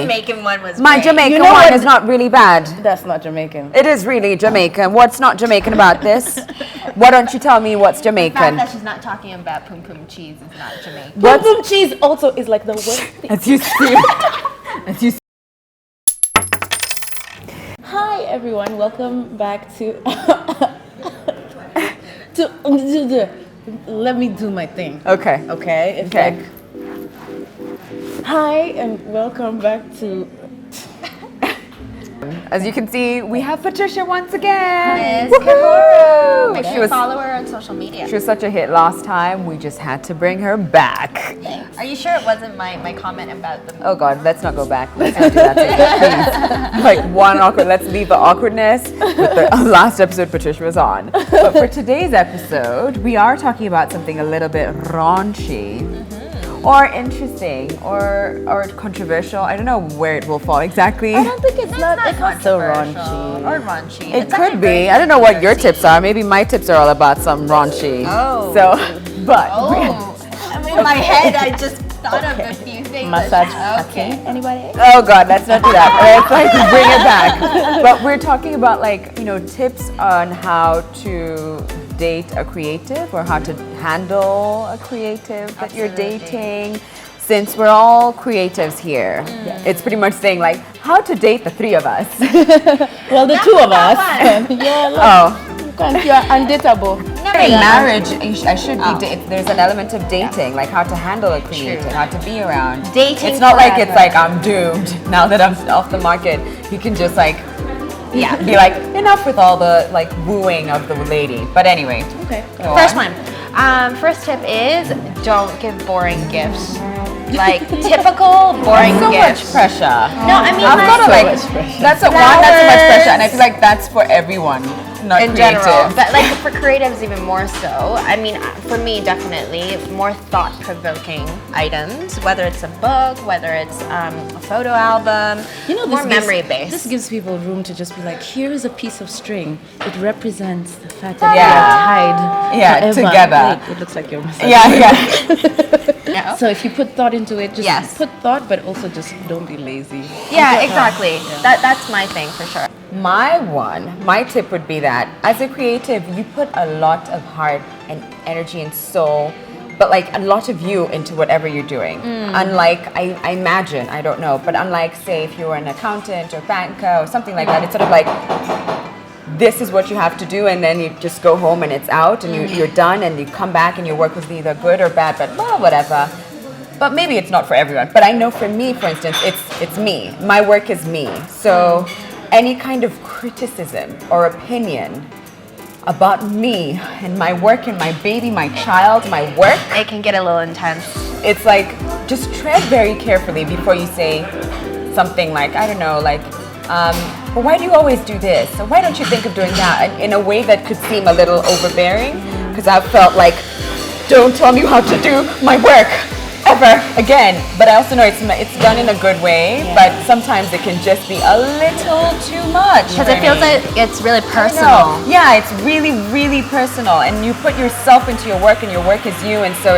Jamaican one was My great. Jamaican one is not really bad. That's not Jamaican. It is really Jamaican. What's not Jamaican about this? Why don't you tell me what's The fact Jamaican? that she's not talking about pum pum cheese is not Jamaican. Pum cheese also is like the worst thing. As you see. As you see. Hi everyone, welcome back to let me do my thing. Okay. Okay? It's Okay. like hi and welcome back to As you can see, we have Patricia once again. Miss Kihoro. Make She sure you was, follow her on social media. she was such a hit last time. We just had to bring her back. Are you sure it wasn't my comment about the Oh God, let's not go back. Let's not do that. Please. Like one awkward. Let's leave the awkwardness with the last episode Patricia was on. But for today's episode, we are talking about something a little bit raunchy. Or interesting, or controversial. I don't know where it will fall exactly. I don't think it's not so controversial raunchy. or raunchy. It It's actually could very be. I don't know what your controversial. tips are. Maybe my tips are all about some raunchy. Oh. So, but Oh, in my head, I just thought of a few things. Massage Okay. tattoo. Anybody? oh God, let's not do that. Let's like bring it back. But we're talking about like, you know, tips on how to date a creative or how to handle a creative that you're Absolutely. dating. Since we're all creatives here, it's pretty much saying like how to date the three of us. Well, the two of us. fun. Yeah, look, Oh. you're undateable. In marriage, I should be. There's an element of dating, like how to handle a creative, how to be around. Dating It's not like it's forever. like I'm doomed now that I'm off the market. You can just like, be like enough with all the like wooing of the lady. But anyway, Okay. go First on. one. First tip is don't give boring gifts. Like typical boring So much gifts. pressure. No, I mean I've like, got to like. much pressure. That's a one. That's too much Flowers. pressure, and I feel like that's for everyone, not in creative. general, but like for creatives even more so. I mean, for me definitely more thought-provoking items, whether it's a book, whether it's a photo album, You know, more this gives- memory-based. This gives people room to just be like, here is a piece of string. It represents the fact that Yeah. we are tied Yeah, forever. together. Wait, it looks like you're massaging. Yeah. So if you put thought into it, just Yes. put thought, but also just don't be lazy. Yeah, exactly. That's my thing for sure. My tip would be that as a creative, you put a lot of heart and energy and soul, but like a lot of you into whatever you're doing. Unlike, I imagine, I don't know, but unlike say if you were an accountant or banker or something like that, it's sort of like, this is what you have to do, and then you just go home and it's out and you're done, and you come back and your work was either good or bad, but well, whatever. But maybe it's not for everyone. But I know for me, for instance, it's me. My work is me. So any kind of criticism or opinion about me and my work and my baby, my child, my work, It can get a little intense. it's like just tread very carefully before you say something like, I don't know, like, but why do you always do this? Or why don't you think of doing that? And in a way that could seem a little overbearing, because I've felt like, don't tell me how to do my work ever again. But I also know it's done in a good way, but sometimes it can just be a little too much. Because it feels like it's really personal. No. Yeah, it's really, really personal, and you put yourself into your work, and your work is you, and so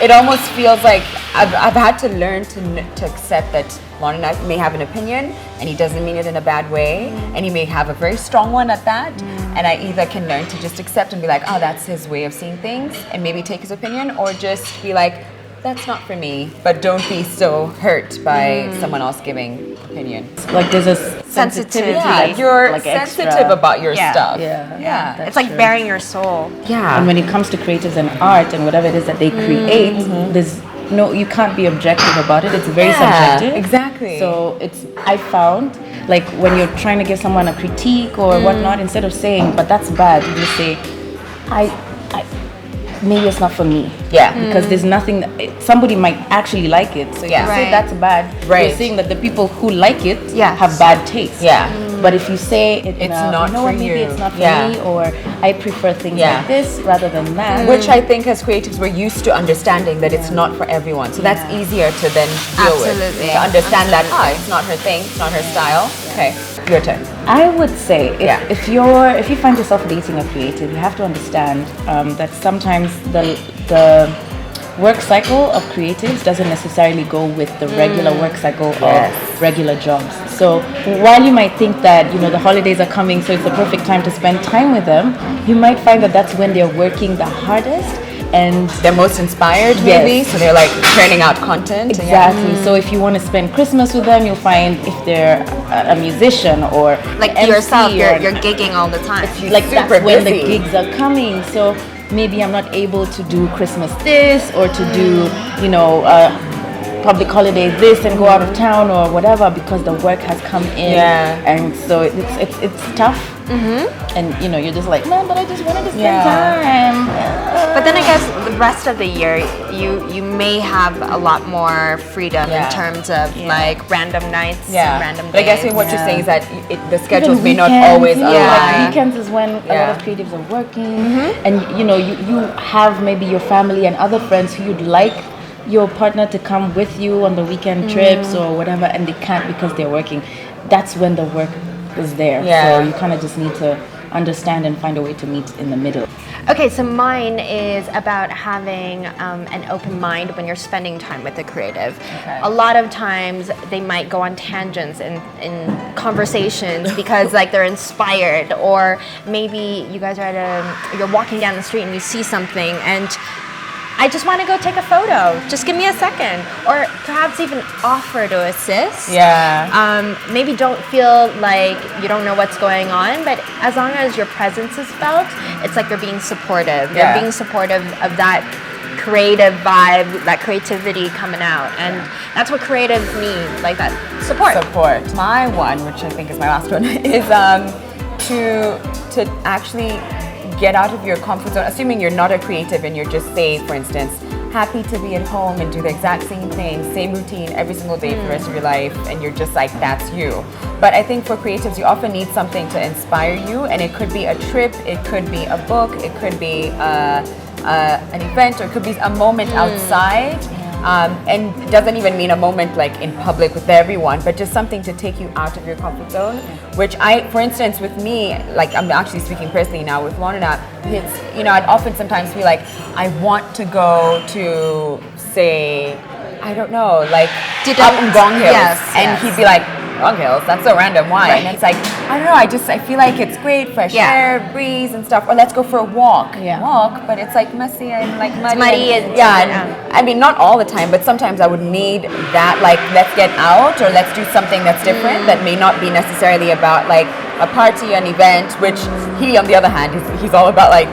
it almost feels like I've had to learn to accept that Lon and I may have an opinion, and he doesn't mean it in a bad way, and he may have a very strong one at that, and I either can learn to just accept and be like, oh, that's his way of seeing things, and maybe take his opinion, or just be like, that's not for me, but don't be so hurt by someone else giving opinion. Like there's a Sensitivity. Yeah, that's you're like sensitive extra. about your Yeah. stuff. Yeah. It's like bearing your soul. Yeah. And when it comes to creatives and art and whatever it is that they create, there's no, you can't be objective about it. It's very subjective. Exactly. So I found, like when you're trying to give someone a critique or whatnot, instead of saying, but that's bad, you just say, maybe it's not for me. Yeah. Because there's nothing, somebody might actually like it. So if Yeah. you say Right. that's bad, Right. you're saying that the people who like it Yes. have bad taste. Yeah. But if you say it, It's you not know for what, maybe you. it's not for Yeah. me, or I prefer things Yeah. like this rather than that. Which I think as creatives we're used to understanding that it's not for everyone. So that's easier to then deal Absolutely. with. To understand that, it's not her thing, it's not her style. Okay, your turn. I would say Yeah. if you find yourself dating a creative, you have to understand that sometimes the work cycle of creatives doesn't necessarily go with the regular work cycle of regular jobs. So while you might think that, the holidays are coming, so it's the perfect time to spend time with them, you might find that that's when they're working the hardest. And they're most inspired, maybe, so they're like churning out content. Exactly. So if you want to spend Christmas with them, you'll find if they're a musician or like MC yourself, or you're gigging all the time. like that's when the gigs are coming. So maybe I'm not able to do Christmas this or to do, public holiday this and go out of town or whatever because the work has come in. And so it's tough. And you're just like, man, but I just wanted to spend time. But then I guess the rest of the year, you may have a lot more freedom in terms of like random nights, and random days. But I guess what you're saying is that the schedules may not weekends, always align. Like weekends is when a lot of creatives are working, and you have maybe your family and other friends who you'd like your partner to come with you on the weekend trips or whatever, and they can't because they're working. That's when the work is there. So you kind of just need to understand and find a way to meet in the middle. Okay, so mine is about having an open mind when you're spending time with a creative. A lot of times they might go on tangents in conversations because like they're inspired, or maybe you guys are you're walking down the street and you see something and I just want to go take a photo. Just give me a second. Or perhaps even offer to assist. Maybe don't feel like you don't know what's going on, but as long as your presence is felt, it's like they're being supportive. They're being supportive of that creative vibe, that creativity coming out. And that's what creatives need, like that support. My one, which I think is my last one, is to actually get out of your comfort zone, assuming you're not a creative and you're just, say, for instance, happy to be at home and do the exact same thing, same routine every single day for the rest of your life, and you're just like, that's you. But I think for creatives, you often need something to inspire you, and it could be a trip, it could be a book, it could be an event, or it could be a moment outside. And it doesn't even mean a moment like in public with everyone, but just something to take you out of your comfort zone. Which for instance, with me, like I'm actually speaking personally now with Lorna, it's, I'd often sometimes feel like I want to go to, say, I don't know, like up in Gong Hills, and he'd be like, Gong Hills, that's so random, why? And it's like, I don't know, I feel like it's great, fresh air, breeze and stuff, or let's go for a walk. But it's like messy and like muddy. I mean, not all the time, but sometimes I would need that, like, let's get out, or let's do something that's different that may not be necessarily about like a party, an event, which he, on the other hand, he's all about like,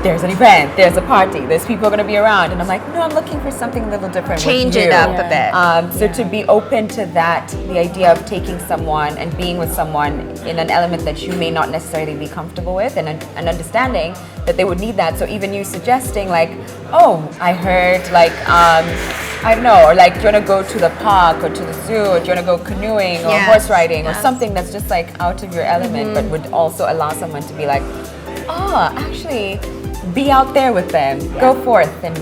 there's an event, there's a party, there's people going to be around, and I'm like, no, I'm looking for something a little different. Change it up a bit. So to be open to that, the idea of taking someone and being with someone in an element that you may not necessarily be comfortable with, and understanding that they would need that. So even you suggesting like, oh, I heard like, I don't know, or like, do you want to go to the park or to the zoo, or do you want to go canoeing or horse riding or something that's just like out of your element, but would also allow someone to be like, oh, actually, be out there with them. Go forth and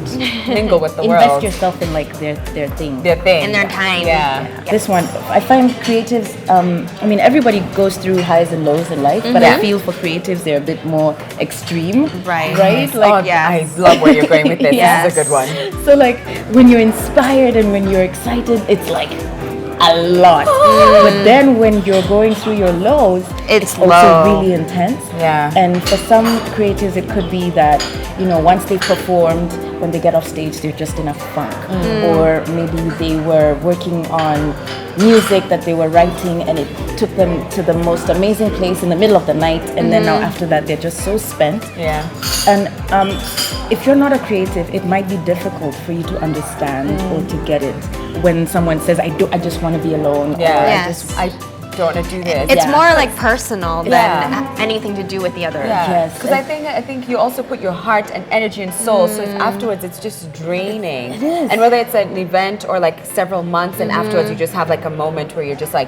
mingle with the world. Invest yourself in like their thing. In their time. This one, I find creatives, I mean, everybody goes through highs and lows in life, but I feel for creatives, they're a bit more extreme. Right? Like, I love where you're going with this. This is a good one. So like, when you're inspired and when you're excited, it's like a lot. But then when you're going through your lows, it's also really intense. And for some creatives, it could be that, once they've performed, when they get off stage, they're just in a funk. Or maybe they were working on music that they were writing, and it took them to the most amazing place in the middle of the night, and then now after that, they're just so spent. And if you're not a creative, it might be difficult for you to understand or to get it when someone says, I just want to be alone. I don't want to do this. It's more like personal than anything to do with the other. Because I think you also put your heart and energy and soul, so if afterwards it's just draining. It is. And whether it's an event or like several months and afterwards you just have like a moment where you're just like,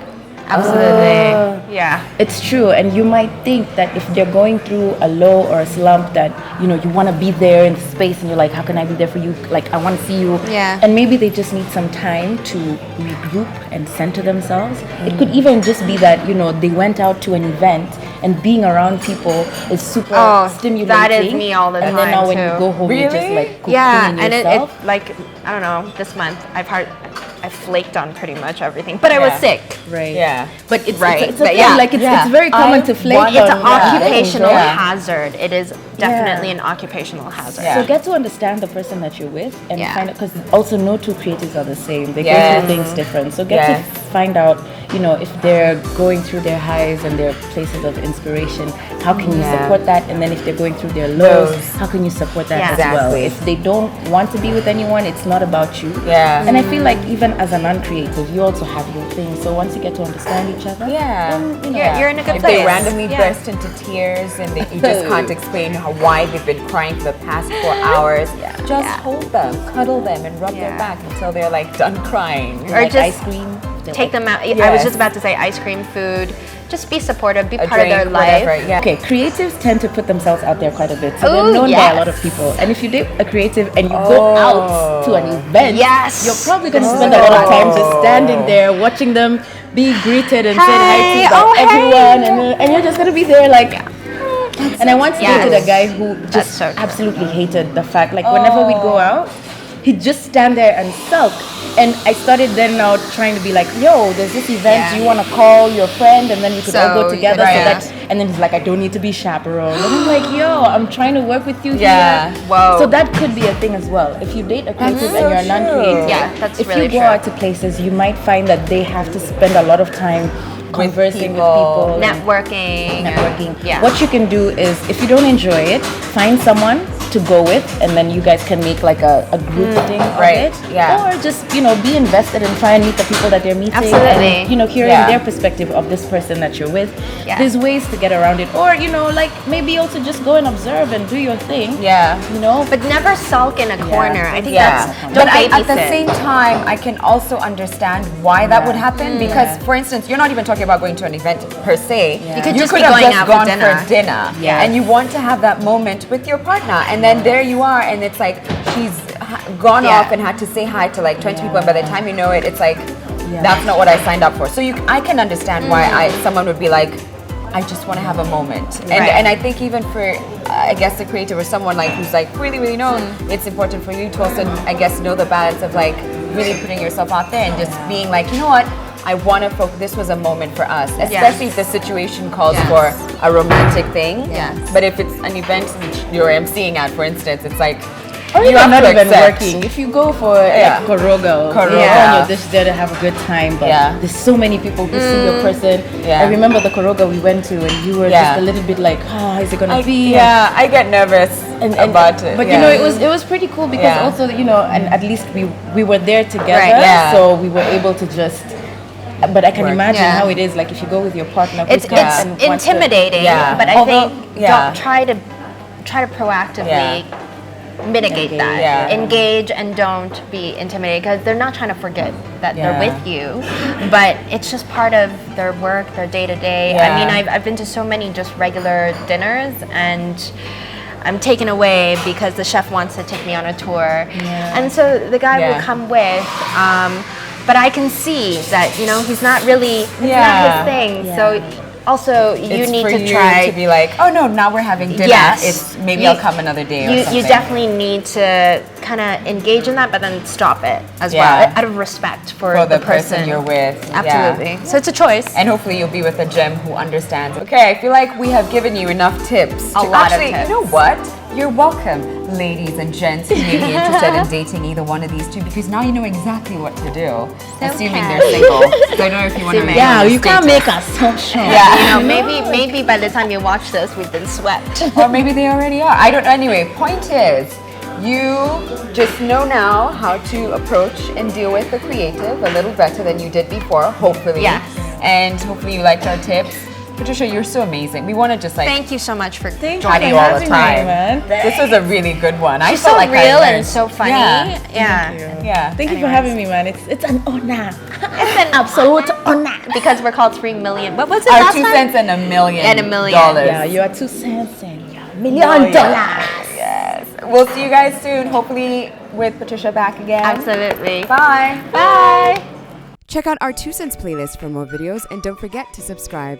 Absolutely. It's true, and you might think that if they're going through a low or a slump, that you want to be there in the space, and you're like, how can I be there for you? Like, I want to see you. And maybe they just need some time to regroup and center themselves. It could even just be that they went out to an event and being around people is super stimulating. That is me all the time. And then now when too. you go home, Really? you just like cook Yeah, in and yourself. it like I don't know. This month I flaked on pretty much everything, but I was sick. Right. Yeah. But it's Right. it's a But thing. yeah. Like it's very common to flake on. It's an occupational Yeah. hazard. It is definitely an occupational hazard. Yeah. So get to understand the person that you're with and Yeah. find out, because also no two creatives are the same. They go Yes. through things different. So get Yes. to find out, you know, if they're going through their highs and their places of inspiration, how can you support that? And then if they're going through their lows, how can you support that Yeah. as well? Exactly. If they don't want to be with anyone, it's not about you. Yeah. And I feel like even as a non-creative, you also have your thing. So once you get to understand each other, Yeah. then, you know, You're in a good If place. they randomly Yeah. burst into tears and you just can't explain why they've been crying for the past 4 hours, just hold them, cuddle them, and rub their back until they're like done crying. Or like just ice cream. take them out. I was Yes. just about to say ice cream, food. Just be supportive. Be A part of their drink, life. whatever. Yeah. Okay, creatives tend to put themselves out there quite a bit. So Ooh, they're known by a yes. lot of people. And if you date a creative and you go out to an event, Yes. you're probably going to spend a lot of time just standing there watching them be greeted and said hi Hey, to by oh, hey. everyone. And you're just going to be there like... And I once Yes. dated a guy who just so true. absolutely hated the fact, like whenever we'd go out, he'd just stand there and sulk. And I started then now trying to be like, yo, there's this event, Yeah. do you want to call your friend and then we could all So go you together? could- So right. that, and then he's like, I don't need to be chaperoned. And I'm like, yo, I'm trying to work with you Yeah. here. Whoa. So that could be a thing as well. If you date a creative and you're a non-creative, Yeah, that's if really you go true. out to places, you might find that they have to spend a lot of time conversing with people. and Networking. networking. Yeah. What you can do is, if you don't enjoy it, find someone to go with, and then you guys can make like a group thing right, of it. yeah. Or just, you know, be invested and try and meet the people that they're meeting. Absolutely. And, you know, hearing Yeah. their perspective of this person that you're with. Yeah. There's ways to get around it. Or, you know, like maybe also just go and observe and do your thing. Yeah. You know? But never sulk in a corner. I think Yeah, that's but don't at the babysit. same time, I can also understand why that would happen because, for instance, you're not even talking about going to an event per se. You could just could be have going just out gone for dinner. for dinner, Yeah. and you want to have that moment with your partner, and then there you are, and it's like she's gone Yeah. off and had to say hi to like 20 people, and by the time you know it, it's like Yeah. that's not what I signed up for. So I can understand why someone would be like, I just want to have a moment. And Right. and I think even for I guess the creative or someone like who's like really known, it's important for you to also I guess know the balance of like really putting yourself out there and just being like, you know what, I want to focus. This was a moment for us, especially if the situation calls for a romantic thing. Yes. But if it's an event which you're emceeing at, for instance, it's like Or you even have not to even accept. working. If you go for Yeah. like Koroga, Koroga. and you're just there to have a good time, but Yeah. there's so many people who see your person. Yeah. I remember the Koroga we went to, and you were Yeah. just a little bit like, is it gonna be? Yeah, I get nervous about it. But yeah. you know, it was pretty cool because Yeah. also, you know, and at least we were there together, Right, yeah. so we were able to just. But I can Work. imagine Yeah. how it is like if you go with your partner. who's It's kind of- and wants to- intimidating, Yeah. but I Although- think yeah. don't try to proactively mitigate that. Yeah. Engage and don't be intimidated because they're not trying to forget that they're Yeah. with you, but it's just part of their work, their day to day. I Yeah. mean, I've been to so many just regular dinners and I'm taken away because the chef wants to take me on a tour, and so the guy will Yeah. come with. But I can see that he's not really it's Yeah. not his thing. Yeah. So also you it's need for to you try to be like, oh no, now we're having dinner. Yes. It's maybe You- I'll come another day or something. you definitely need to kind of engage in that, but then stop it as Yeah. well, out of respect for for the person you're with. Absolutely. Yeah. So it's a choice. And hopefully you'll be with a gem who understands. Okay, I feel like we have given you enough tips. A lot of tips. You know what? You're welcome, ladies and gents who may be interested in dating either one of these two, because now you know exactly what to do, assuming they're single. So I don't know if you want to make Yeah, a you can't statement. make assumptions. Yeah. Maybe by the time you watch this, we've been swept. Or maybe they already are. I don't know. Anyway, point is, you just know now how to approach and deal with the creative a little better than you did before, hopefully. Yes. And hopefully you liked our tips. Patricia, you're so amazing. We want to just like Thank you so much for Thank joining you all the having time. me, man. This was a really good one. I She's felt so like I real learned. and so funny. Yeah. Yeah. Thank you for Anyways. having me, man. It's an honor. It's an absolute honor because we're called 3 million. What was it Our last 2 time? cents and $1 million. And $1 million. dollars. Yeah, you are 2 cents and you're $1 Oh, million. Yes. We'll see you guys soon. Hopefully with Patricia back again. Absolutely. Bye. Bye. Check out our 2 Cents playlist for more videos and don't forget to subscribe.